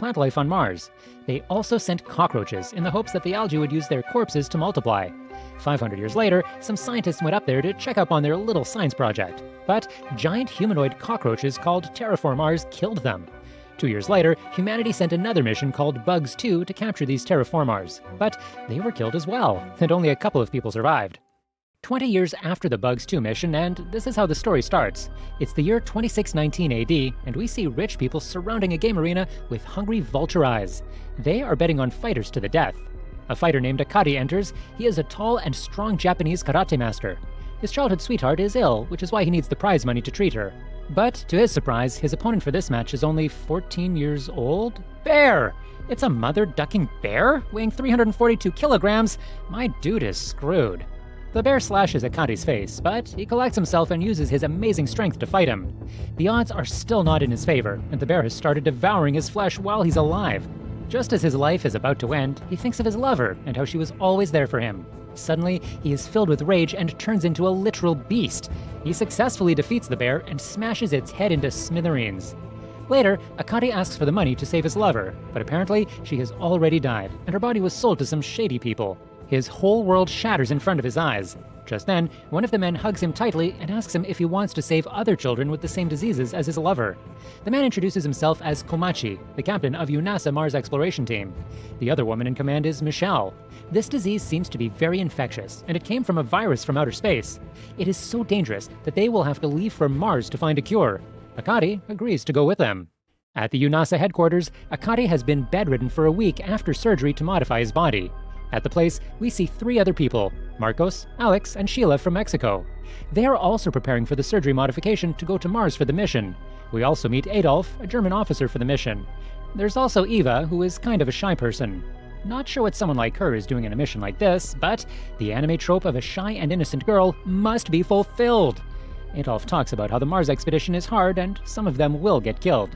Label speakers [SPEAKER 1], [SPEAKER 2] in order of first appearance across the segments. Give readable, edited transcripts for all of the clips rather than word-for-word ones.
[SPEAKER 1] plant life on Mars. They also sent cockroaches in the hopes that the algae would use their corpses to multiply. 500 years later, some scientists went up there to check up on their little science project. But giant humanoid cockroaches called Terra Formars killed them. 2 years later, humanity sent another mission called Bugs 2 to capture these Terra Formars. But they were killed as well, and only a couple of people survived. 20 years after the Bugs 2 mission, and this is how the story starts. It's the year 2619 AD, and we see rich people surrounding a game arena with hungry vulture eyes. They are betting on fighters to the death. A fighter named Akari enters. He is a tall and strong Japanese karate master. His childhood sweetheart is ill, which is why he needs the prize money to treat her. But, to his surprise, his opponent for this match is only 14 years old? Bear! It's a mother-ducking bear? Weighing 342 kilograms? My dude is screwed. The bear slashes Akari's face, but he collects himself and uses his amazing strength to fight him. The odds are still not in his favor, and the bear has started devouring his flesh while he's alive. Just as his life is about to end, he thinks of his lover and how she was always there for him. Suddenly, he is filled with rage and turns into a literal beast. He successfully defeats the bear and smashes its head into smithereens. Later, Akari asks for the money to save his lover, but apparently she has already died, and her body was sold to some shady people. His whole world shatters in front of his eyes. Just then, one of the men hugs him tightly and asks him if he wants to save other children with the same diseases as his lover. The man introduces himself as Komachi, the captain of UNASA Mars exploration team. The other woman in command is Michelle. This disease seems to be very infectious, and it came from a virus from outer space. It is so dangerous that they will have to leave for Mars to find a cure. Akari agrees to go with them. At the UNASA headquarters, Akari has been bedridden for a week after surgery to modify his body. At the place, we see 3 other people, Marcos, Alex, and Sheila from Mexico. They are also preparing for the surgery modification to go to Mars for the mission. We also meet Adolf, a German officer for the mission. There's also Eva, who is kind of a shy person. Not sure what someone like her is doing in a mission like this, but the anime trope of a shy and innocent girl must be fulfilled. Adolf talks about how the Mars expedition is hard and some of them will get killed.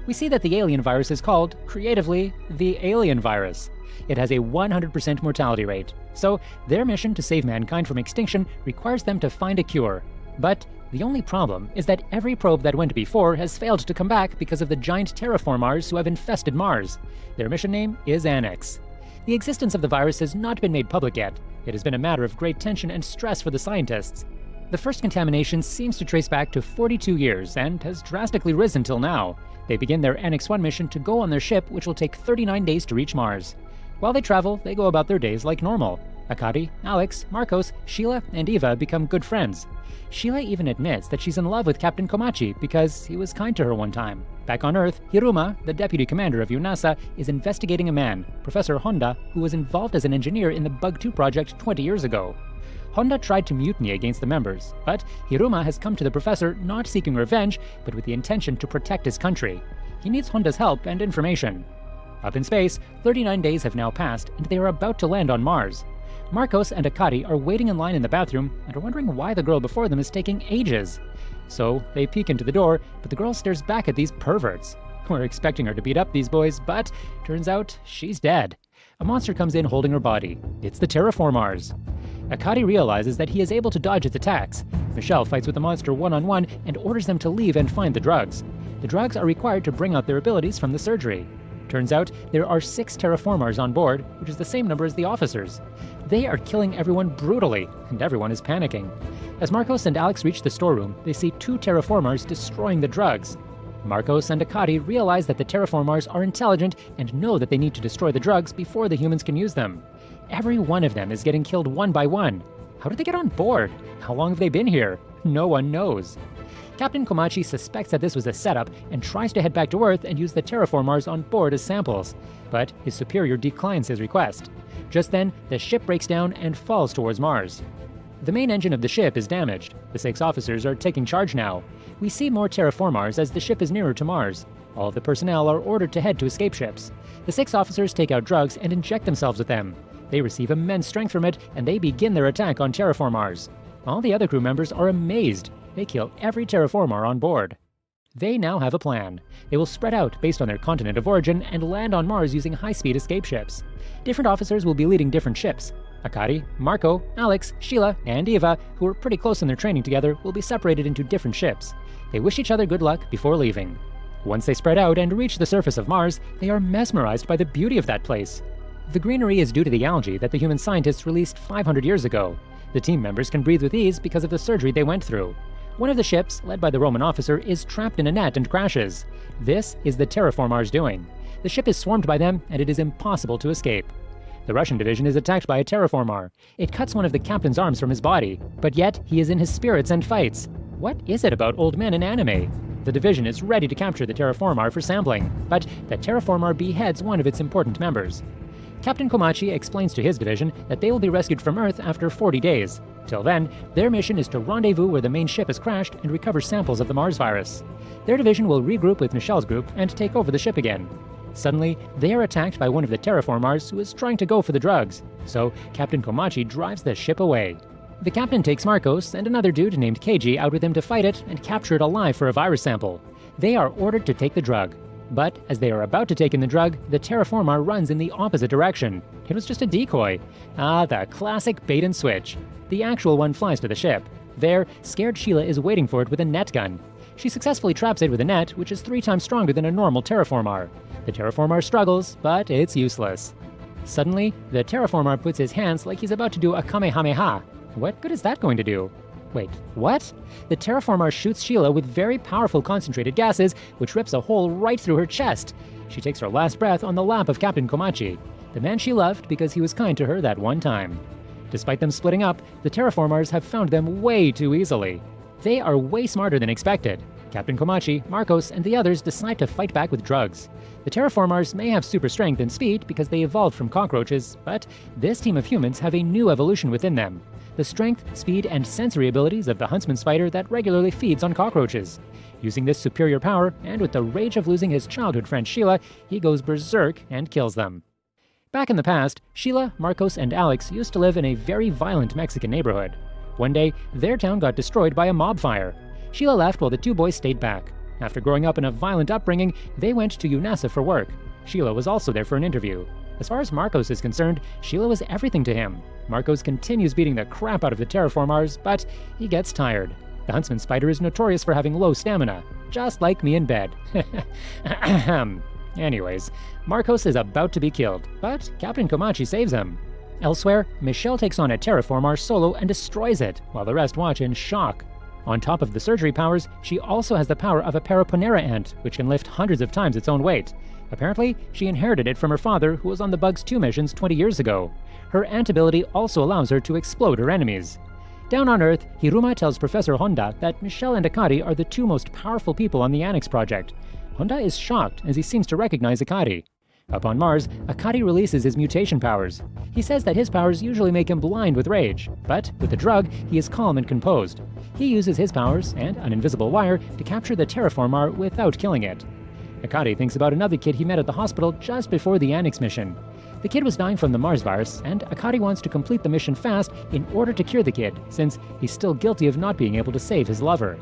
[SPEAKER 1] We see that the alien virus is called, creatively, the alien virus. It has a 100% mortality rate, so their mission to save mankind from extinction requires them to find a cure. But the only problem is that every probe that went before has failed to come back because of the giant terraformars who have infested Mars. Their mission name is Annex. The existence of the virus has not been made public yet. It has been a matter of great tension and stress for the scientists. The first contamination seems to trace back to 42 years and has drastically risen till now. They begin their Annex 1 mission to go on their ship, which will take 39 days to reach Mars. While they travel, they go about their days like normal. Akari, Alex, Marcos, Sheila, and Eva become good friends. Sheila even admits that she's in love with Captain Komachi because he was kind to her one time. Back on Earth, Hiruma, the deputy commander of UNASA, is investigating a man, Professor Honda, who was involved as an engineer in the Bug 2 project 20 years ago. Honda tried to mutiny against the members, but Hiruma has come to the professor not seeking revenge, but with the intention to protect his country. He needs Honda's help and information. Up in space, 39 days have now passed, and they are about to land on Mars. Marcos and Akari are waiting in line in the bathroom and are wondering why the girl before them is taking ages. So they peek into the door, but the girl stares back at these perverts. We're expecting her to beat up these boys, but turns out she's dead. A monster comes in holding her body. It's the Terraformars. Akari realizes that he is able to dodge its attacks. Michelle fights with the monster one-on-one and orders them to leave and find the drugs. The drugs are required to bring out their abilities from the surgery. Turns out there are 6 Terraformars on board, which is the same number as the officers. They are killing everyone brutally, and everyone is panicking. As Marcos and Alex reach the storeroom, they see 2 Terraformars destroying the drugs. Marcos and Akari realize that the Terraformars are intelligent and know that they need to destroy the drugs before the humans can use them. Every one of them is getting killed one by one. How did they get on board? How long have they been here? No one knows. Captain Komachi suspects that this was a setup and tries to head back to Earth and use the Terraformars on board as samples, but his superior declines his request. Just then, the ship breaks down and falls towards Mars. The main engine of the ship is damaged. The 6 officers are taking charge now. We see more Terraformars as the ship is nearer to Mars. All of the personnel are ordered to head to escape ships. The 6 officers take out drugs and inject themselves with them. They receive immense strength from it, and they begin their attack on Terraformars. All the other crew members are amazed. They kill every Terraformar on board. They now have a plan. They will spread out based on their continent of origin and land on Mars using high-speed escape ships. Different officers will be leading different ships. Akari, Marco, Alex, Sheila, and Eva, who are pretty close in their training together, will be separated into different ships. They wish each other good luck before leaving. Once they spread out and reach the surface of Mars, they are mesmerized by the beauty of that place. The greenery is due to the algae that the human scientists released 500 years ago. The team members can breathe with ease because of the surgery they went through. One of the ships, led by the Roman officer, is trapped in a net and crashes. This is the Terra Formars doing. The ship is swarmed by them, and it is impossible to escape. The Russian division is attacked by a terraformar. It cuts one of the captain's arms from his body, but yet he is in his spirits and fights. What is it about old men in anime? The division is ready to capture the terraformar for sampling, but the terraformar beheads one of its important members. Captain Komachi explains to his division that they will be rescued from Earth after 40 days. Till then, their mission is to rendezvous where the main ship has crashed and recover samples of the Mars virus. Their division will regroup with Michelle's group and take over the ship again. Suddenly, they are attacked by one of the terraformars who is trying to go for the drugs, so Captain Komachi drives the ship away. The captain takes Marcos and another dude named Keiji out with him to fight it and capture it alive for a virus sample. They are ordered to take the drug. But as they are about to take in the drug, the terraformar runs in the opposite direction. It was just a decoy. Ah, the classic bait and switch. The actual one flies to the ship. There, scared Sheila is waiting for it with a net gun. She successfully traps it with a net, which is 3 times stronger than a normal terraformar. The terraformar struggles, but it's useless. Suddenly, the terraformar puts his hands like he's about to do a kamehameha. What good is that going to do? Wait, what? The terraformar shoots Sheila with very powerful concentrated gases, which rips a hole right through her chest. She takes her last breath on the lap of Captain Komachi, the man she loved because he was kind to her that one time. Despite them splitting up, the terraformars have found them way too easily. They are way smarter than expected. Captain Komachi, Marcos, and the others decide to fight back with drugs. The terraformars may have super strength and speed because they evolved from cockroaches, but this team of humans have a new evolution within them. The strength, speed, and sensory abilities of the huntsman spider that regularly feeds on cockroaches. Using this superior power, and with the rage of losing his childhood friend Sheila, he goes berserk and kills them. Back in the past, Sheila, Marcos, and Alex used to live in a very violent Mexican neighborhood. One day, their town got destroyed by a mob fire. Sheila left while the 2 boys stayed back. After growing up in a violent upbringing, they went to UNASA for work. Sheila was also there for an interview. As far as Marcos is concerned, Sheila was everything to him. Marcos continues beating the crap out of the terraformars, but he gets tired. The huntsman spider is notorious for having low stamina, just like me in bed. Anyways, Marcos is about to be killed, but Captain Komachi saves him. Elsewhere, Michelle takes on a terraformar solo and destroys it, while the rest watch in shock. On top of the surgery powers, she also has the power of a Paraponera ant, which can lift hundreds of times its own weight. Apparently, she inherited it from her father, who was on the Bugs 2 missions 20 years ago. Her ant ability also allows her to explode her enemies. Down on Earth, Hiruma tells Professor Honda that Michelle and Akari are the 2 most powerful people on the Annex project. Honda is shocked as he seems to recognize Akari. Up on Mars, Akari releases his mutation powers. He says that his powers usually make him blind with rage, but with the drug, he is calm and composed. He uses his powers and an invisible wire to capture the terraformar without killing it. Akari thinks about another kid he met at the hospital just before the Annex mission. The kid was dying from the Mars virus, and Akari wants to complete the mission fast in order to cure the kid, since he's still guilty of not being able to save his lover.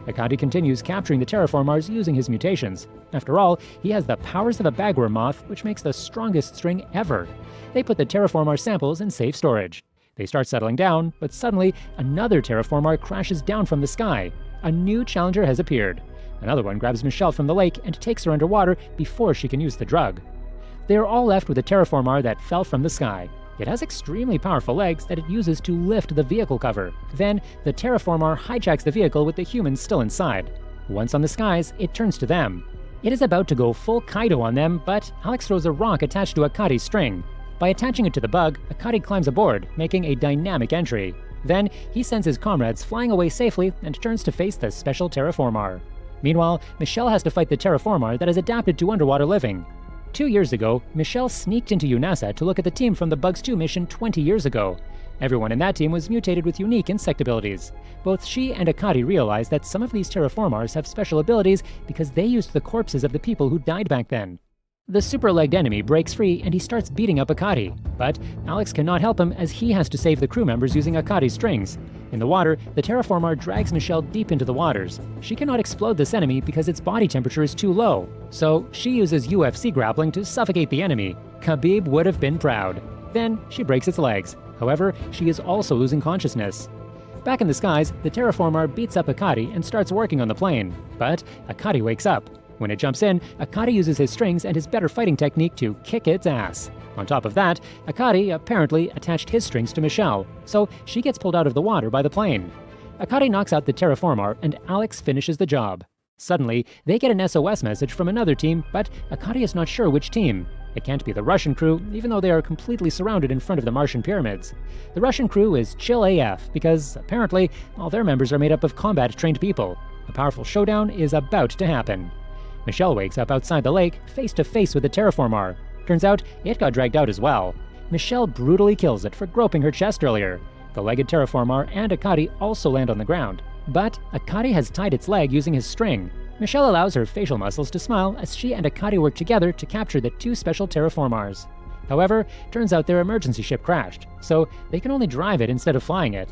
[SPEAKER 1] Akari continues capturing the terraformars using his mutations. After all, he has the powers of a bagworm moth, which makes the strongest string ever. They put the terraformar samples in safe storage. They start settling down, but suddenly another terraformar crashes down from the sky. A new challenger has appeared. Another one grabs Michelle from the lake and takes her underwater before she can use the drug. They are all left with a terraformar that fell from the sky. It has extremely powerful legs that it uses to lift the vehicle cover. Then, the terraformar hijacks the vehicle with the humans still inside. Once on the skies, it turns to them. It is about to go full Kaido on them, but Alex throws a rock attached to Akari's string. By attaching it to the bug, Akari climbs aboard, making a dynamic entry. Then, he sends his comrades flying away safely and turns to face the special terraformar. Meanwhile, Michelle has to fight the terraformar that is adapted to underwater living. 2 years ago, Michelle sneaked into UNASA to look at the team from the Bugs 2 mission 20 years ago. Everyone in that team was mutated with unique insect abilities. Both she and Akari realized that some of these terraformars have special abilities because they used the corpses of the people who died back then. The super-legged enemy breaks free and he starts beating up Akari, but Alex cannot help him as he has to save the crew members using Akari's strings. In the water, the terraformar drags Michelle deep into the waters. She cannot explode this enemy because its body temperature is too low, so she uses UFC grappling to suffocate the enemy. Khabib would have been proud. Then she breaks its legs. However, she is also losing consciousness. Back in the skies, the terraformar beats up Akari and starts working on the plane, but Akari wakes up. When it jumps in, Akari uses his strings and his better fighting technique to kick its ass. On top of that, Akari apparently attached his strings to Michelle, so she gets pulled out of the water by the plane. Akari knocks out the Terraformar, and Alex finishes the job. Suddenly, they get an SOS message from another team, but Akari is not sure which team. It can't be the Russian crew, even though they are completely surrounded in front of the Martian pyramids. The Russian crew is chill AF, because apparently all their members are made up of combat-trained people. A powerful showdown is about to happen. Michelle wakes up outside the lake, face to face with the Terraformar. Turns out, it got dragged out as well. Michelle brutally kills it for groping her chest earlier. The legged Terraformar and Akari also land on the ground. But Akari has tied its leg using his string. Michelle allows her facial muscles to smile as she and Akari work together to capture the two special Terraformars. However, turns out their emergency ship crashed, so they can only drive it instead of flying it.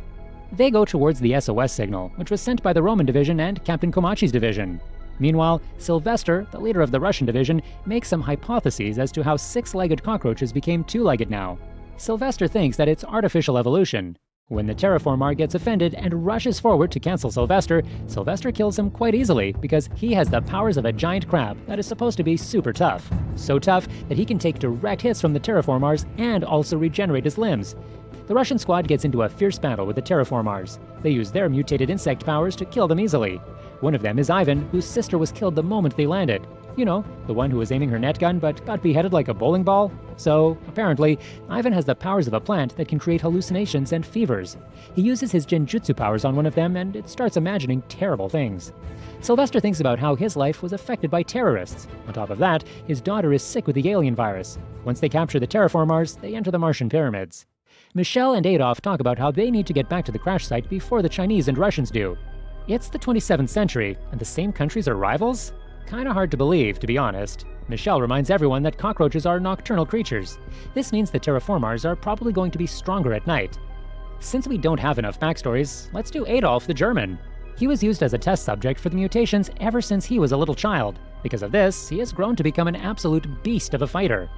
[SPEAKER 1] They go towards the SOS signal, which was sent by the Roman division and Captain Komachi's division. Meanwhile, Sylvester, the leader of the Russian division, makes some hypotheses as to how six-legged cockroaches became two-legged now. Sylvester thinks that it's artificial evolution. When the Terraformar gets offended and rushes forward to cancel Sylvester, Sylvester kills him quite easily because he has the powers of a giant crab that is supposed to be super tough. So tough that he can take direct hits from the Terraformars and also regenerate his limbs. The Russian squad gets into a fierce battle with the Terraformars. They use their mutated insect powers to kill them easily. One of them is Ivan, whose sister was killed the moment they landed. You know, the one who was aiming her net gun but got beheaded like a bowling ball? So, apparently, Ivan has the powers of a plant that can create hallucinations and fevers. He uses his genjutsu powers on one of them and it starts imagining terrible things. Sylvester thinks about how his life was affected by terrorists. On top of that, his daughter is sick with the alien virus. Once they capture the Terraformars, they enter the Martian pyramids. Michelle and Adolf talk about how they need to get back to the crash site before the Chinese and Russians do. It's the 27th century, and the same countries are rivals? Kinda hard to believe, to be honest. Michelle reminds everyone that cockroaches are nocturnal creatures. This means the Terraformars are probably going to be stronger at night. Since we don't have enough backstories, let's do Adolf the German. He was used as a test subject for the mutations ever since he was a little child. Because of this, he has grown to become an absolute beast of a fighter.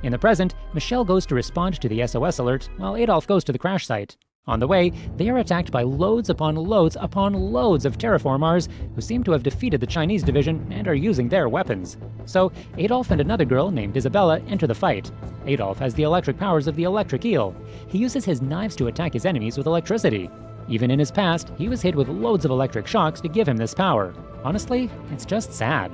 [SPEAKER 1] In the present, Michelle goes to respond to the SOS alert, while Adolf goes to the crash site. On the way, they are attacked by loads upon loads upon loads of Terraformars who seem to have defeated the Chinese division and are using their weapons. So, Adolf and another girl named Isabella enter the fight. Adolf has the electric powers of the electric eel. He uses his knives to attack his enemies with electricity. Even in his past, he was hit with loads of electric shocks to give him this power. Honestly, it's just sad.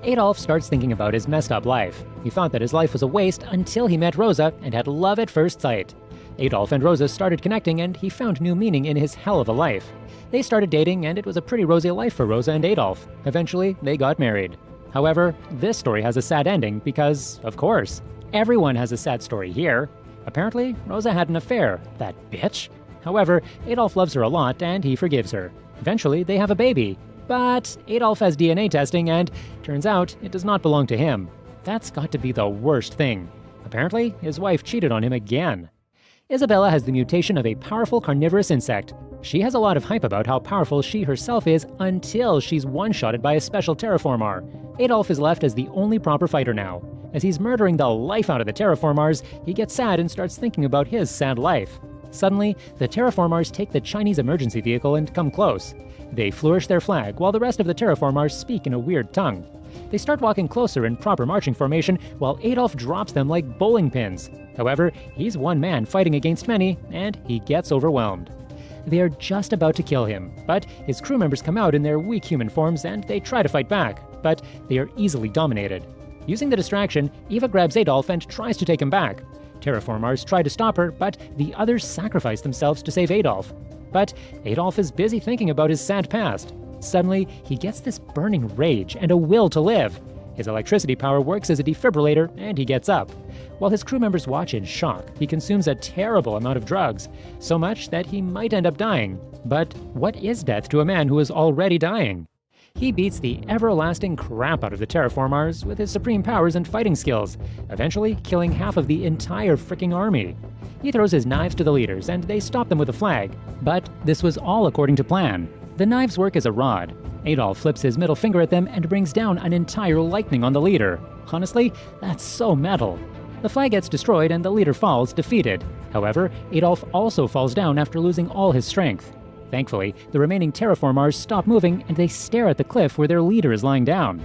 [SPEAKER 1] Adolf starts thinking about his messed up life. He thought that his life was a waste until he met Rosa and had love at first sight. Adolf and Rosa started connecting and he found new meaning in his hell of a life. They started dating and it was a pretty rosy life for Rosa and Adolf. Eventually, they got married. However, this story has a sad ending because, of course, everyone has a sad story here. Apparently, Rosa had an affair, that bitch. However, Adolf loves her a lot and he forgives her. Eventually, they have a baby. But Adolf has DNA testing and turns out it does not belong to him. That's got to be the worst thing. Apparently, his wife cheated on him again. Isabella has the mutation of a powerful carnivorous insect. She has a lot of hype about how powerful she herself is until she's one-shotted by a special Terraformar. Adolf is left as the only proper fighter now. As he's murdering the life out of the Terraformars, he gets sad and starts thinking about his sad life. Suddenly, the Terraformars take the Chinese emergency vehicle and come close. They flourish their flag while the rest of the Terraformars speak in a weird tongue. They start walking closer in proper marching formation while Adolf drops them like bowling pins. However, he's one man fighting against many, and he gets overwhelmed. They are just about to kill him, but his crew members come out in their weak human forms and they try to fight back, but they are easily dominated. Using the distraction, Eva grabs Adolf and tries to take him back. Terraformars try to stop her, but the others sacrifice themselves to save Adolf. But Adolf is busy thinking about his sad past. Suddenly, he gets this burning rage and a will to live. His electricity power works as a defibrillator, and he gets up. While his crew members watch in shock, he consumes a terrible amount of drugs, so much that he might end up dying. But what is death to a man who is already dying? He beats the everlasting crap out of the Terraformars with his supreme powers and fighting skills, eventually killing half of the entire freaking army. He throws his knives to the leaders, and they stop them with a flag. But this was all according to plan. The knives work as a rod. Adolf flips his middle finger at them and brings down an entire lightning on the leader. Honestly, that's so metal. The flag gets destroyed and the leader falls, defeated. However, Adolf also falls down after losing all his strength. Thankfully, the remaining Terraformars stop moving and they stare at the cliff where their leader is lying down.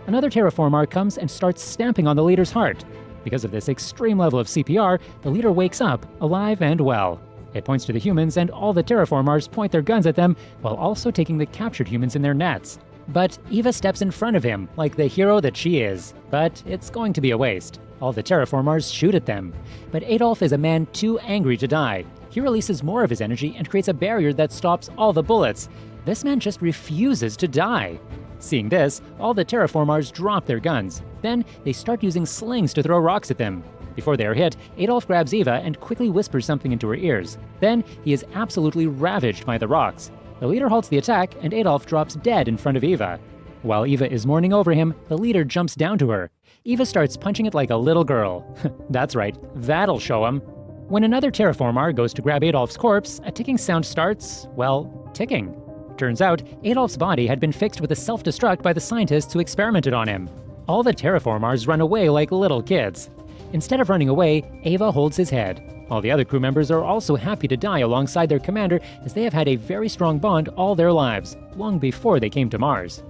[SPEAKER 1] Another terraformar comes and starts stamping on the leader's heart. Because of this extreme level of CPR, the leader wakes up, alive and well. It points to the humans, and all the terraformars point their guns at them while also taking the captured humans in their nets. But Eva steps in front of him, like the hero that she is. But it's going to be a waste. All the terraformars shoot at them. But Adolf is a man too angry to die. He releases more of his energy and creates a barrier that stops all the bullets. This man just refuses to die. Seeing this, all the terraformars drop their guns. Then they start using slings to throw rocks at them. Before they are hit, Adolf grabs Eva and quickly whispers something into her ears. Then he is absolutely ravaged by the rocks. The leader halts the attack, and Adolf drops dead in front of Eva. While Eva is mourning over him, the leader jumps down to her. Eva starts punching it like a little girl. That's right, that'll show him. When another terraformar goes to grab Adolf's corpse, a ticking sound starts, well, ticking. Turns out, Adolf's body had been fixed with a self-destruct by the scientists who experimented on him. All the terraformars run away like little kids. Instead of running away, Eva holds his head. All the other crew members are also happy to die alongside their commander, as they have had a very strong bond all their lives, long before they came to Mars.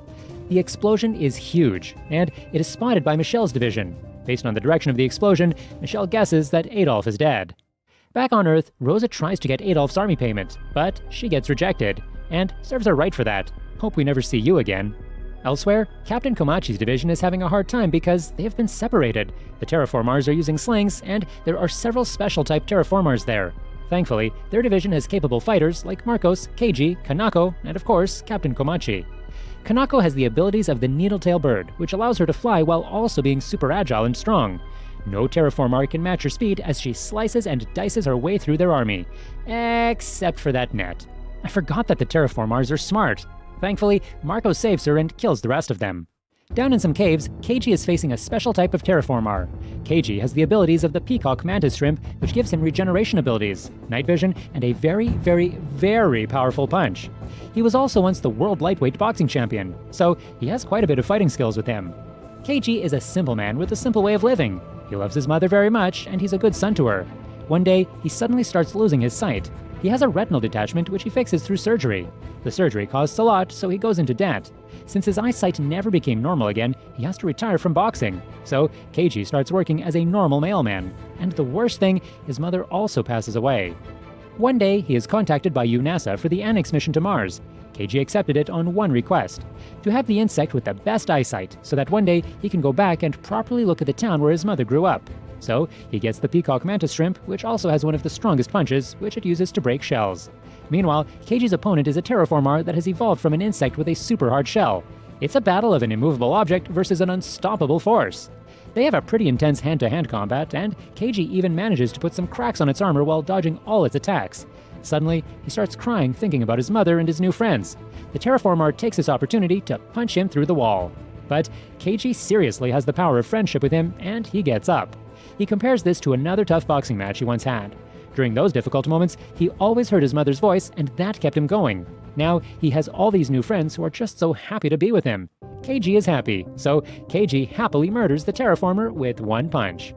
[SPEAKER 1] The explosion is huge, and it is spotted by Michelle's division. Based on the direction of the explosion, Michelle guesses that Adolf is dead. Back on Earth, Rosa tries to get Adolf's army payment, but she gets rejected, and serves her right for that. Hope we never see you again. Elsewhere, Captain Komachi's division is having a hard time because they have been separated. The terraformars are using slings, and there are several special-type terraformars there. Thankfully, their division has capable fighters like Marcos, Keiji, Kanako, and of course, Captain Komachi. Kanako has the abilities of the needle-tail bird, which allows her to fly while also being super agile and strong. No terraformar can match her speed as she slices and dices her way through their army. Except for that net. I forgot that the terraformars are smart. Thankfully, Marco saves her and kills the rest of them. Down in some caves, Keiji is facing a special type of terraformar. Keiji has the abilities of the peacock mantis shrimp, which gives him regeneration abilities, night vision, and a very, very, very powerful punch. He was also once the world lightweight boxing champion, so he has quite a bit of fighting skills with him. Keiji is a simple man with a simple way of living. He loves his mother very much, and he's a good son to her. One day, he suddenly starts losing his sight. He has a retinal detachment which he fixes through surgery. The surgery costs a lot, so he goes into debt. Since his eyesight never became normal again, he has to retire from boxing. So Keiji starts working as a normal mailman. And the worst thing, his mother also passes away. One day, he is contacted by UNASA for the Annex mission to Mars. Keiji accepted it on one request: to have the insect with the best eyesight, so that one day he can go back and properly look at the town where his mother grew up. So he gets the peacock mantis shrimp, which also has one of the strongest punches, which it uses to break shells. Meanwhile, Keiji's opponent is a terraformar that has evolved from an insect with a super hard shell. It's a battle of an immovable object versus an unstoppable force. They have a pretty intense hand-to-hand combat, and Keiji even manages to put some cracks on its armor while dodging all its attacks. Suddenly, he starts crying thinking about his mother and his new friends. The terraformar takes this opportunity to punch him through the wall. But Keiji seriously has the power of friendship with him, and he gets up. He compares this to another tough boxing match he once had. During those difficult moments, he always heard his mother's voice, and that kept him going. Now, he has all these new friends who are just so happy to be with him. Keiji is happy, so Keiji happily murders the terraformer with one punch.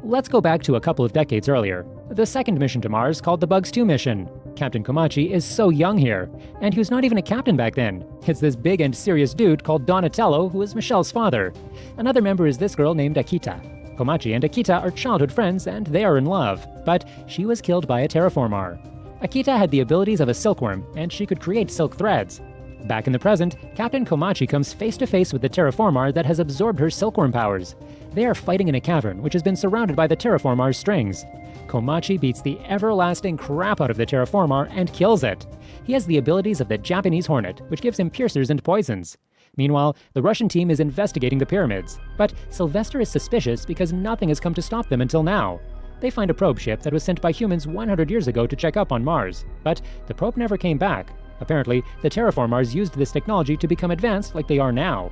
[SPEAKER 1] Let's go back to a couple of decades earlier. The second mission to Mars, called the Bugs 2 mission. Captain Komachi is so young here, and he was not even a captain back then. It's this big and serious dude called Donatello, who is Michelle's father. Another member is this girl named Akita. Komachi and Akita are childhood friends, and they are in love, but she was killed by a terraformar. Akita had the abilities of a silkworm, and she could create silk threads. Back in the present, Captain Komachi comes face to face with the terraformar that has absorbed her silkworm powers. They are fighting in a cavern which has been surrounded by the terraformar's strings. Komachi beats the everlasting crap out of the terraformar and kills it. He has the abilities of the Japanese hornet, which gives him piercers and poisons. Meanwhile, the Russian team is investigating the pyramids, but Sylvester is suspicious because nothing has come to stop them until now. They find a probe ship that was sent by humans 100 years ago to check up on Mars, but the probe never came back. Apparently, the terraformars used this technology to become advanced like they are now.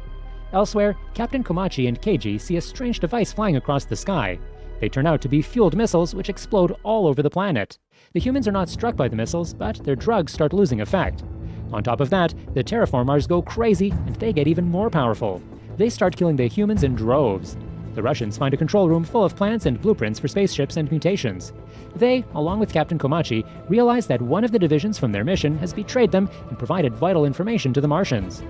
[SPEAKER 1] Elsewhere, Captain Komachi and Keiji see a strange device flying across the sky. They turn out to be fueled missiles which explode all over the planet. The humans are not struck by the missiles, but their drugs start losing effect. On top of that, the terraformars go crazy, and they get even more powerful. They start killing the humans in droves. The Russians find a control room full of plans and blueprints for spaceships and mutations. They, along with Captain Komachi, realize that one of the divisions from their mission has betrayed them and provided vital information to the Martians.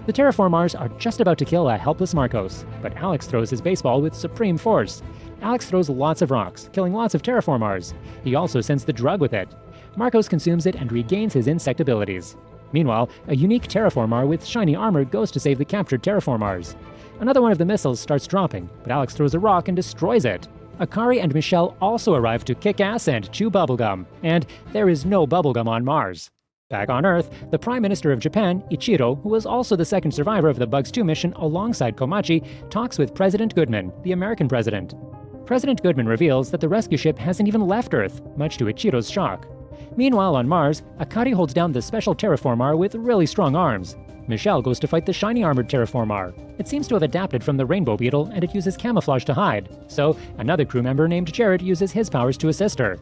[SPEAKER 1] The Terraformars are just about to kill a helpless Marcos, but Alex throws his baseball with supreme force. Alex throws lots of rocks, killing lots of Terraformars. He also sends the drug with it. Marcos consumes it and regains his insect abilities. Meanwhile, a unique Terraformar with shiny armor goes to save the captured Terraformars. Another one of the missiles starts dropping, but Alex throws a rock and destroys it. Akari and Michelle also arrive to kick ass and chew bubblegum, and there is no bubblegum on Mars. Back on Earth, the Prime Minister of Japan, Ichiro, who was also the second survivor of the Bugs 2 mission alongside Komachi, talks with President Goodman, the American president. President Goodman reveals that the rescue ship hasn't even left Earth, much to Ichiro's shock. Meanwhile, on Mars, Akari holds down the special Terraformar with really strong arms. Michelle goes to fight the shiny armored Terraformar. It seems to have adapted from the rainbow beetle, and it uses camouflage to hide, so another crew member named Jared uses his powers to assist her.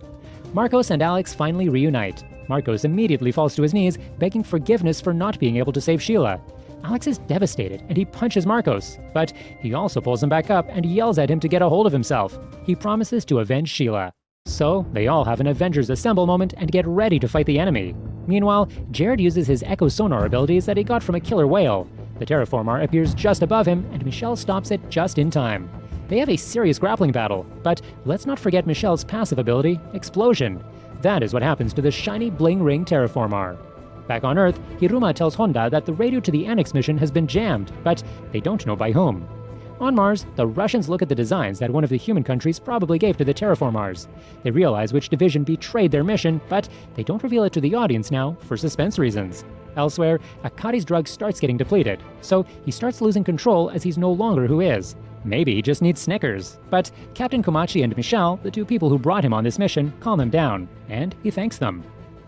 [SPEAKER 1] Marcos and Alex finally reunite. Marcos immediately falls to his knees, begging forgiveness for not being able to save Sheila. Alex is devastated, and he punches Marcos, but he also pulls him back up and yells at him to get a hold of himself. He promises to avenge Sheila. So, they all have an Avengers Assemble moment and get ready to fight the enemy. Meanwhile, Jared uses his echo sonar abilities that he got from a killer whale. The Terraformar appears just above him, and Michelle stops it just in time. They have a serious grappling battle, but let's not forget Michelle's passive ability, Explosion. That is what happens to the shiny bling ring Terraformar. Back on Earth, Hiruma tells Honda that the radio to the Annex mission has been jammed, but they don't know by whom. On Mars, the Russians look at the designs that one of the human countries probably gave to the Terraformars. They realize which division betrayed their mission, but they don't reveal it to the audience now for suspense reasons. Elsewhere, Akari's drug starts getting depleted, so he starts losing control as he's no longer who is. Maybe he just needs Snickers. But Captain Komachi and Michelle, the two people who brought him on this mission, calm him down, and he thanks them.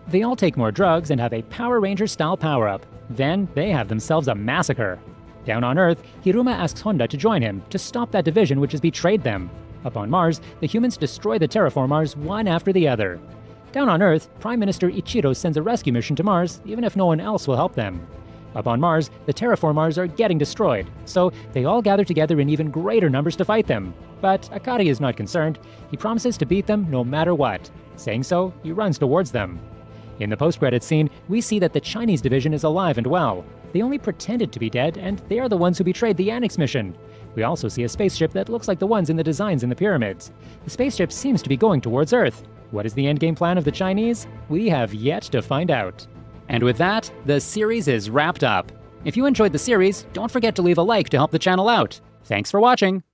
[SPEAKER 1] They all take more drugs and have a Power Ranger-style power-up. Then they have themselves a massacre. Down on Earth, Hiruma asks Honda to join him to stop that division which has betrayed them. Up on Mars, the humans destroy the Terraformars one after the other. Down on Earth, Prime Minister Ichiro sends a rescue mission to Mars, even if no one else will help them. Up on Mars, the Terraformars are getting destroyed, so they all gather together in even greater numbers to fight them. But Akari is not concerned. He promises to beat them no matter what. Saying so, he runs towards them. In the post-credits scene, we see that the Chinese division is alive and well. They only pretended to be dead, and they are the ones who betrayed the Annex mission. We also see a spaceship that looks like the ones in the designs in the pyramids. The spaceship seems to be going towards Earth. What is the endgame plan of the Chinese? We have yet to find out. And with that, the series is wrapped up. If you enjoyed the series, don't forget to leave a like to help the channel out. Thanks for watching!